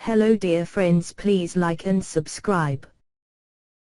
Hello dear friends, please like and subscribe.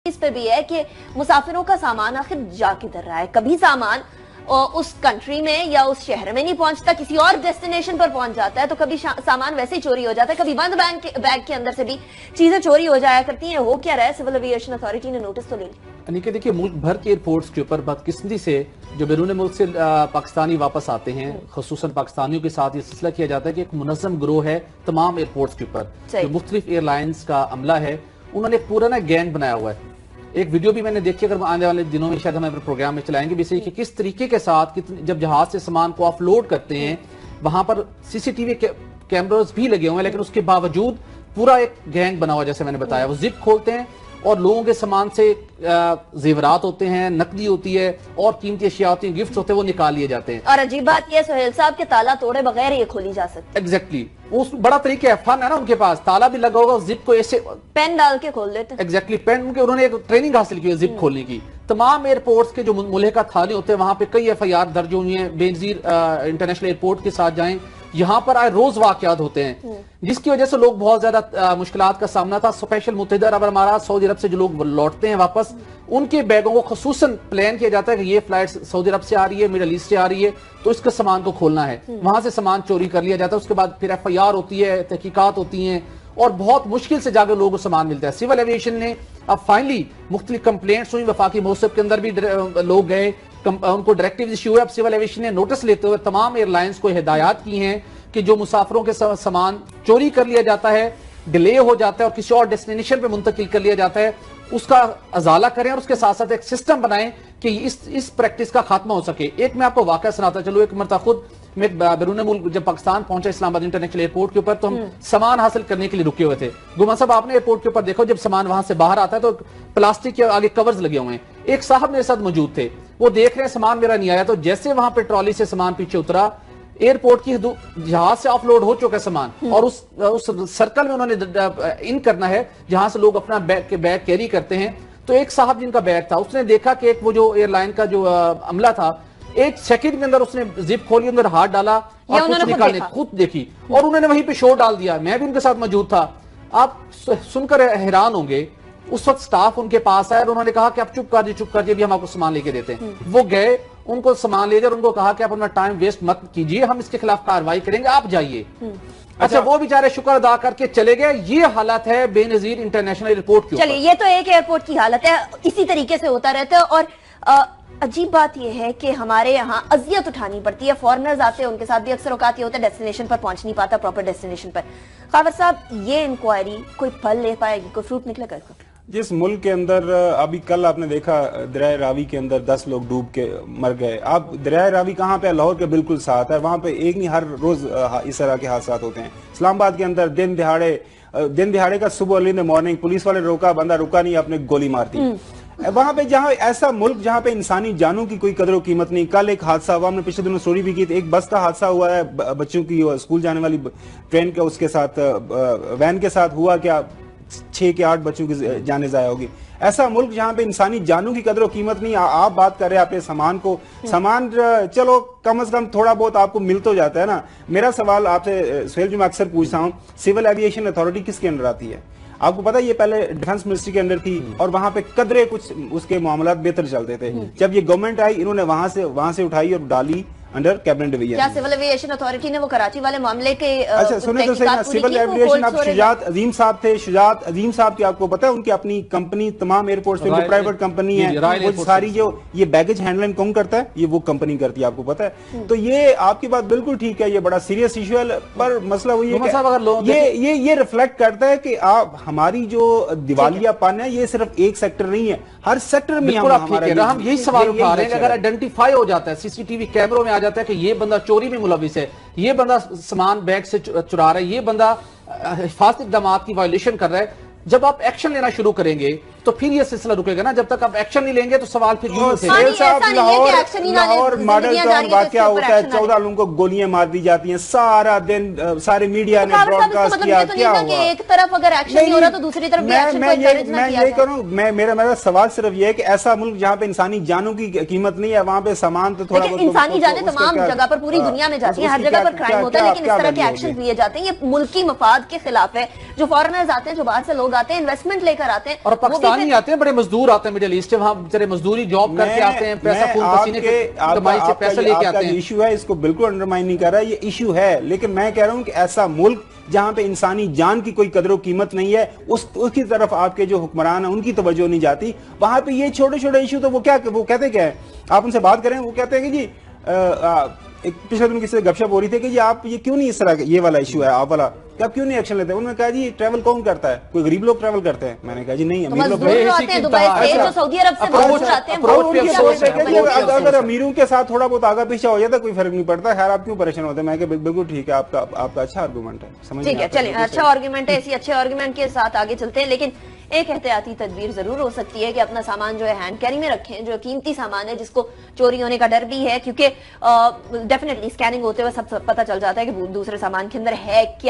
इस पे भी है कि मुसाफिरों का सामान आखिर जा किधर रहा है। कभी सामान उस कंट्री में या उस शहर में नहीं पहुंचता, किसी और डेस्टिनेशन पर पहुंच जाता है, तो कभी सामान वैसे ही चोरी हो जाता है, कभी बंद बैग के अंदर से भी चीजें चोरी हो जाया करती हैं। हो क्या रहा है, सिविल एविएशन अथॉरिटी ने नोटिस तो ले लिया। यानी कि देखिए, मुल्क भर के एयरपोर्ट्स के ऊपर बदकिस्मती से जो बैरून मुल्क से पाकिस्तानी वापस आते हैं, खुसूसन पाकिस्तानियों के साथ ये सिलसिला किया जाता है कि एक मुनज़्ज़म गिरोह है तमाम एयरपोर्ट्स के ऊपर, जो मुख्तलिफ एयरलाइंस का अमला है, उन्होंने एक पूरा ना गैंग बनाया हुआ है। एक वीडियो भी मैंने देखी, अगर आने वाले दिनों में शायद हम अपने प्रोग्राम में चलाएंगे, बेसिकली कि किस तरीके के साथ जब जहाज से सामान को ऑफलोड करते हैं, वहां पर सीसीटीवी कैमरास भी लगे हुए हैं, लेकिन उसके बावजूद पूरा एक गैंग बना हुआ, जैसे मैंने बताया। वो जिप खोलते हैं और लोगों के सामान से जेवरात होते हैं, नकदी होती है और कीमती अशिया होती हैं, गिफ्ट होते हैं, वो निकाल लिए जाते हैं। और अजीब बात यह सुहेल साहब के ताला तोड़े बगैर ये खोली जा सकती है। एग्जैक्टली, वो बड़ा तरीका है, फन है ना, उनके पास ताला भी लगा होगा, जिप को ऐसे पेन डाल के खोल देते हैं। एग्जैक्टली, पेन उन्होंने एक ट्रेनिंग हासिल की है जिप खोलने की। तमाम एयरपोर्ट्स के जो मुल्हिका थाने होते हैं, वहां पे कई एफआईआर दर्ज हुई हैं। बेनजीर इंटरनेशनल एयरपोर्ट के साथ जाएं, यहाँ पर आए रोज वाकयात होते हैं, जिसकी वजह से लोग बहुत ज्यादा मुश्किलात का सामना था। स्पेशल मुत्तहिदा अरब अमारात सऊदी अरब से जो लोग लौटते हैं वापस, उनके बैगों को खुसूसन प्लान किया जाता है कि ये फ्लाइट सऊदी अरब से आ रही है, मिडल ईस्ट से आ रही है, तो इसका सामान को खोलना है। वहां से सामान चोरी कर लिया जाता है, उसके बाद फिर एफआईआर होती है, तहकीकात होती हैं और बहुत मुश्किल से जाकर लोगों को सामान मिलता है। सिविल एविएशन ने अब फाइनली मुख्तलिफ कंप्लेंट्स हुई, वफाकी मौसम के अंदर भी लोग गए, उनको डायरेक्टिव इश्यू हुए। अब सिविल एविएशन ने नोटिस लेते हुए तमाम एयरलाइंस को हिदायत की हैं कि जो मुसाफिरों के सामान चोरी कर लिया जाता है, डिले हो जाता है और किसी और डेस्टिनेशन पे मुंतकिल कर लिया जाता है, उसका अजाला करें और उसके साथ साथ एक सिस्टम बनाएं कि इस प्रैक्टिस का खात्मा हो सके। एक मैं आपको वाकया सुनाता चलूं। एक मरतबा खुद मैं बैरून मुल्क जब पाकिस्तान पहुंचा, इस्लामाबाद इंटरनेशनल एयरपोर्ट के ऊपर, तो हम सामान हासिल करने के लिए रुके हुए थे। गुमा साहब, आपने एयरपोर्ट के ऊपर देखो, जब सामान वहां से बाहर आता है तो प्लास्टिक के आगे कवर्स लगे हुए हैं। एक साहब मेरे साथ मौजूद थे, वो देख रहे हैं सामान मेरा नहीं आया, तो जैसे वहां पर ट्रॉली से सामान पीछे उतरा, एयरपोर्ट की जहाज से ऑफलोड हो चुका सामान और उस सर्कल में उन्होंने इन करना है जहां से लोग अपना बैग कैरी करते हैं। तो एक साहब जिनका बैग था, उसने देखा कि एक वो जो एयरलाइन का जो अमला था, एक सेकंड के अंदर उसने जिप खोली, अंदर हाथ डाला और कुछ निकालने खुद देखी और उन्होंने वहीं पे शो डाल दिया। मैं भी उनके साथ मौजूद था। आप सुनकर हैरान होंगे, उस वक्त स्टाफ उनके पास आया और उन्होंने कहा कि आप चुप कर दिए, हम आपको सामान लेके देते हैं। वो गए, उनको सामान ले जाकर उनको कहा कि आप अपना टाइम वेस्ट मत कीजिए, हम इसके खिलाफ कार्रवाई करेंगे, आप जाइए। अच्छा, वो बेचारे शुक्र अदा करके चले गए। ये हालत है बेनजीर इंटरनेशनल एयरपोर्ट की। चलिए, ये तो एक एयरपोर्ट की हालत है, इसी तरीके से होता रहता है। और अजीब बात यह है कि हमारे यहाँ अजियत उठानी पड़ती है। फॉरेनर्स आते हैं, उनके साथ भी अक्सर औकात ये होता है डेस्टिनेशन पर पहुंच नहीं पाता, प्रॉपर डेस्टिनेशन पर। खावर साहब, ये इंक्वायरी कोई फल ले पाएगी, कोई फ्रूट निकलेगा इसका? जिस मुल्क के अंदर अभी कल आपने देखा दरिया रावी के अंदर 10 लोग डूब के मर गए। आप दरिया रावी कहाँ पे? लाहौर के बिल्कुल साथ है, वहां पे एक नहीं हर रोज इस तरह के हादसा होते हैं। इस्लामाबाद के अंदर दिन दिहाड़े का सुबह early in the morning police वाले रोका, बंदा रुका नहीं, आपने गोली मार दी। वहां पे जहां ऐसा मुल्क जहां पे इंसानी जानों की कोई कदर कीमत नहीं। कल एक हादसा हुआ, हमने पिछले दिनों स्टोरी भी की थी, एक बस का हादसा हुआ है बच्चों की स्कूल जाने वाली ट्रेन का, उसके साथ वैन के साथ हुआ क्या, 6 के 8 बच्चों की जाने जाया होगी। ऐसा मुल्क जहां पे इंसानी जानों की कदर कीमत नहीं। आप बात कर रहे हैं अपने सामान को, सामान चलो कम से कम थोड़ा बहुत आपको मिल तो जाता है ना। मेरा सवाल आपसे सुहेल जी मैं अक्सर पूछता हूं, सिविल एविएशन अथॉरिटी किसके अंडर आती है? आपको पता है ये पहले डिफेंस मिनिस्ट्री के अंदर थी और वहां पे कदरे कुछ उसके मामलात बेहतर चलते थे। जब ये गवर्नमेंट आई, इन्होंने वहां से उठाई और डाली अंडर कैबिनेट डिवीजन। क्या सिविल एविएशन अथॉरिटी ने वो कराची वाले मामले के अच्छा सुने तो सही ना, सिविल एविएशन अब शुजात अजीम साहब थे। शुजात अजीम साहब की आपको पता है उनकी अपनी कंपनी तमाम एयरपोर्ट्स पे प्राइवेट कंपनी है, वो सारी जो ये बैगेज हैंडलिंग कौन करता है, ये वो कंपनी करती है, आपको पता है। तो ये आपकी बात बिल्कुल ठीक है, ये बड़ा सीरियस इशू है, पर मसला वही है ये रिफ्लेक्ट करता है कि आप हमारी जो दिवालियापन है ये सिर्फ एक सेक्टर नहीं है, हर सेक्टर में हम यही सवाल उठा रहे हैं। अगर आइडेंटिफाई हो जाता है, सीसीटीवी कैमरों में आ जाता है कि ये बंदा चोरी में मुलविस है, ये बंदा सामान बैग से चुरा रहा है, ये बंदा हिफाजती इक़दामात की वायलेशन कर रहा है, जब आप एक्शन लेना शुरू करेंगे तो फिर ये सिलसिला रुकेगा ना। जब तक आप एक्शन नहीं लेंगे तो सवाल फिर यूं उठेगा। नहीं, ऐसा नहीं है कि एक्शन ही ना ले, लाहौर मॉडल जिंदगियां टाउन जा रही हैं, वाकया तो इसके ऊपर होता है, एक्शन ना 14 लोगों को गोलियां मार दी जाती हैं, सारा दिन सारे मीडिया ने काबिल साहब, इसका ब्रॉडकास्ट मतलब किया, ये तो नहीं क्या ना हुआ? कि एक तरफ अगर एक्शन नहीं हो रहा तो दूसरी तरफ भी एक्शन को encourage ना मैं किया यही जाए। करूं, मेरा सवाल सिर्फ ये है कि ऐसा मुल्क जहां पे इंसानी जानों की कीमत नहीं है, वहां पे सामान तो थोड़ा लेकिन इंसानी जाने तमाम जगह पर पूरी दुनिया में जाती है, हर जगह पर क्राइम होता है, लेकिन इस तरह के एक्शन लिए जाते हैं, ये मुल्की मफाद के खिलाफ है। जो फॉरेनर्स आते हैं, जो बाहर से लोग आते हैं, इन्वेस्टमेंट लेकर आते हैं, और पाकिस्तानी आते हैं, बड़े मजदूर आते हैं मिडिल ईस्ट से, वहां बेचारे मजदूरी जॉब करके आते हैं, पैसा खून पसीने के कमाई से पैसा लेके आते हैं। इशू है, इसको बिल्कुल अंडरमाइन नहीं कर रहा है, ये इशू है, लेकिन मैं कह रहा हूं कि ऐसा मुल्क जहां पे इंसानी जान की कोई कदर कीमत नहीं है, उसकी तरफ आपके जो हुक्मरान है उनकी तवज्जो नहीं जाती। वहां पे ये छोटे छोटे इशू तो वो कहते क्या है, आप उनसे बात करें, वो कहते हैं कि जी एक पिछले दिन किसी से गपशप हो रही थी कि जी आप ये क्यों नहीं इस तरह ये वाला इशू है आप वाला, कि आप क्यों नहीं एक्शन लेते? उन्होंने कहा जी ट्रैवल कौन करता है, कोई गरीब लोग ट्रैवल करते हैं। मैंने कहा जी नहीं, अमीर लोग आते हैं दुबई से, जो सऊदी अरब से बाहर आते हैं, अगर अमीरों के साथ थोड़ा बहुत आगा पीछा हो जाता कोई फर्क नहीं पड़ता। खैर आप क्यों परेशान होते हैं? मैं बिल्कुल ठीक है, आपका अच्छा आर्गूमेंट है, समझ ठीक है, चलिए अच्छा आर्गूमेंट है, इसी अच्छे आर्गूमेंट के साथ आगे चलते हैं। लेकिन एक एहतियाती तदबीर जरूर हो सकती है कि अपना सामान जो है हैंड कैरी में रखें, जो कीमती सामान है जिसको चोरी होने का डर भी है, क्योंकि डेफिनेटली स्कैनिंग होते हुए सब पता चल जाता है कि दूसरे सामान के अंदर है क्या।